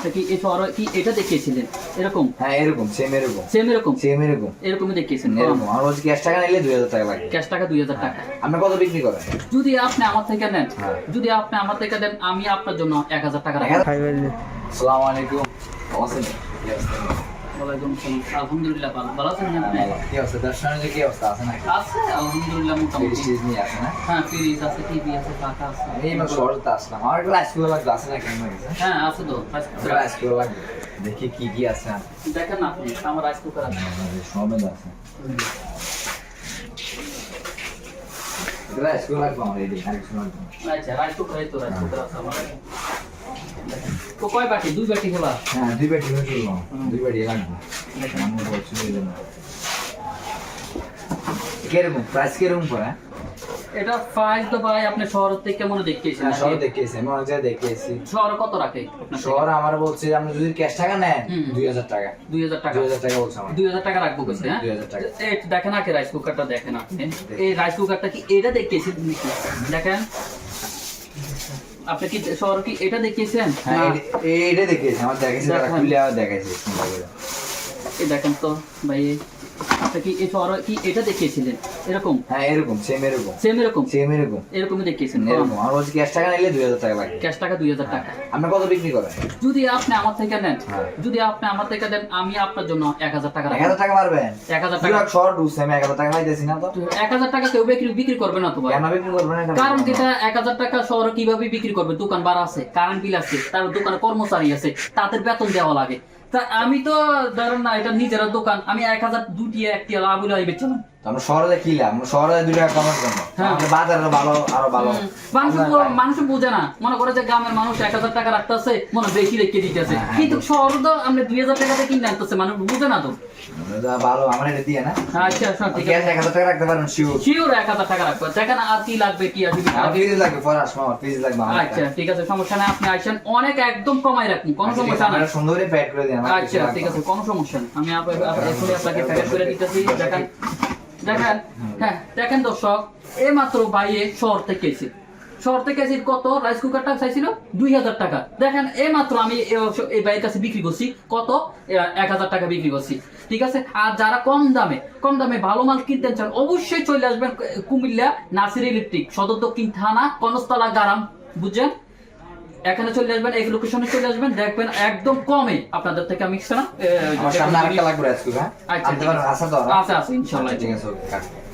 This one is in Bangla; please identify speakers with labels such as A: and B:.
A: আপনি কি এই শহরে কি এটা দেখিয়েছিলেন এরকম?
B: হ্যাঁ এরকম সেম এরকম
A: এরকমই দেখিয়েছেন
B: এরকম। আমার বলছি ক্যাশ টাকা নিলে 2000 টাকা লাগবে।
A: ক্যাশ টাকা 2000 টাকা।
B: আপনি কত বিক্রি করেন?
A: যদি আপনি আমার থেকে নেন,
B: হ্যাঁ।
A: যদি আপনি আমার থেকে দেন, আমি আপনার জন্য 1000 টাকা রাখবো।
B: 1000? আসসালামু আলাইকুম। ভালো আছেন? কি অবস্থা?
A: ওয়ালাইকুম আসসালাম। আলহামদুলিল্লাহ ভালো আছেন আপনি?
B: কি অবস্থা? দর্শনের যে কি অবস্থা আছে নাকি?
A: আছে আলহামদুলিল্লাহ মোটামুটি।
B: ফ্রিজ নিয়ে আছে না?
A: হ্যাঁ ফ্রিজ আছে, টিভি আছে, পাখা আছে।
B: এই মাত্র শহরে আসলাম। আমার একটা আইসক্রিম লাগবে, আছে নাকি আমার কাছে?
A: হ্যাঁ আছে তো।
B: আইসক্রিম লাগবে। দেখি কি কি আছে।
A: দেখেন না আপনি, আমার রাইস কুকার আছে।
B: সমেত আছে। আইসক্রিম লাগবে আমার এই দিকে আইসক্রিম লাগবে।
A: আচ্ছা রাইস কুকার এই তো রাইস কুকার আছে আমার। তো কয় বাটি? 2 বাটি খোলা।
B: হ্যাঁ 2 বাটি হয়ে গেল। 2 বাটি লাগবে। আমি বলছি যে না। কিরকম প্রাইস কিরকম পড়ে?
A: এটা প্রাইস তো ভাই আপনি শহর থেকে মনে দেখিয়েছেন।
B: হ্যাঁ শহর দেখিয়েছি, আমি অনেক জায়গায় দেখিয়েছি।
A: শহর কত রাখে আপনার?
B: শহর আমার বলছে যে আপনি যদি ক্যাশ টাকা নেন 2000 টাকা।
A: 2000 টাকা।
B: 2000 টাকা বলছে আমার।
A: 2000 টাকা রাখবো কইছে। হ্যাঁ
B: 2000 টাকা।
A: এই দেখেন না কি রাইস কুকারটা দেখেন আপনি। এই রাইস কুকারটা কি এটা দেখিয়েছেন নাকি? দেখেন আপনি কি শহর কি এটা দেখিয়েছেন?
B: হ্যাঁ এইটা দেখিয়েছি, আমার দেখাইছি, তারা খুলে আবার দেখাইছি।
A: এই দেখেন তো ভাই, আপনি কি এই শহর কি এটা দেখিয়েছিলেন এরকম?
B: হ্যাঁ এরকম সেম
A: এরকমই দেখিয়েছেন।
B: এরকম। আমার বলছে ক্যাশ টাকা নিলে 2000 টাকা লাগবে।
A: ক্যাশ টাকা 2000 টাকা।
B: আপনি কত বিক্রি করেন?
A: যদি আপনি আমার থেকে নেন,
B: হ্যাঁ।
A: যদি আপনি আমার থেকে দেন, আমি আপনার জন্য 1000 টাকা রাখবো।
B: 1000 টাকা পারবেন?
A: 1000
B: পুরো
A: টাকা।
B: শহর ঢুকছে, আমি 1000 টাকা পাইতেছি না তো।
A: 1000 টাকা কেউ বিক্রি করবে না তো ভাই।
B: কেন বিক্রি করবেন না?
A: কারণ যেটা 1000 টাকা শহরে কিভাবে বিক্রি করবে? দোকান ভাড়া আছে, কারেন্ট বিল আছে, তার দোকানে কর্মচারী আছে, তাদের বেতন দেওয়া লাগে। তা আমি তো ধরেন না, এটা নিজের দোকান, আমি 1000 দুটি একটি লাভ হইলে আমি বেচলাম।
B: আমরা শহরে কি লাভ? আমরা শহরে 2 টাকা কমার জন্য।
A: হ্যাঁ।
B: আমাদের বাজার আরো ভালো।
A: মানুষ বোঝে না, মনে করে যে গ্রামের মানুষ 1000 টাকা রাখতেছে, মনে বেশি রেখে দিতেছে।
B: হ্যাঁ,
A: কিন্তু শহরে তো আমরা 2000 টাকাতে কিনে আনতেছে, মানুষ বুঝে না তো।
B: ভালো আমার এটা দিয়ে না।
A: আচ্ছা ঠিক
B: ক্যাশ
A: আছে,
B: 1000 টাকা রাখতে পারেন শিওর।
A: শিওর 1000 টাকা রাখবো। দেখেন আর কি লাগবে, কি আসবে।
B: আমার ফ্রিজ লাগবে, পরে আসবো, আমার ফ্রিজ লাগবে আমার।
A: আচ্ছা ঠিক আছে, সমস্যা নেই, আপনি আসেন, অনেক একদম কমাই রাখুন, কোনো সমস্যা নাই।
B: আমরা সুন্দরই প্যাক করে দিই।
A: আচ্ছা ঠিক আছে, কোনো সমস্যা নেই, আমি আপনাকে প্যাকেট করে দিতেছি। দেখেন দেখেন, হ্যাঁ দেখেন দর্শক, এই মাত্র ভাইয়ে শহর থেকে এসে কত রাইস কুকারটা চাইছিল 2000 টাকা। দেখেন এই মাত্র আমি এই ভাইয়ের কাছে বিক্রি করছি কত, 1000 টাকা বিক্রি করছি। ঠিক আছে, আর যারা কম দামে ভালো মাল কিনতে চান, অবশ্যই চলে আসবেন কুমিল্লা নাসির ইলেকট্রিক, সদর দক্ষিণ থানা, কনস্তলা, গারাম, বুঝছেন? এখানে চলে আসবেন, এই লোকেশনে চলে আসবেন, দেখবেন একদম কমে আপনাদের থেকে আমি
B: আমার সামনে আরেকটা লাগবে রাইস কুকার।
A: আচ্ছা
B: আনতে পারবেন? আছে তো?
A: আছে ইনশাআল্লাহ।
B: ঠিক আছে, ওকে।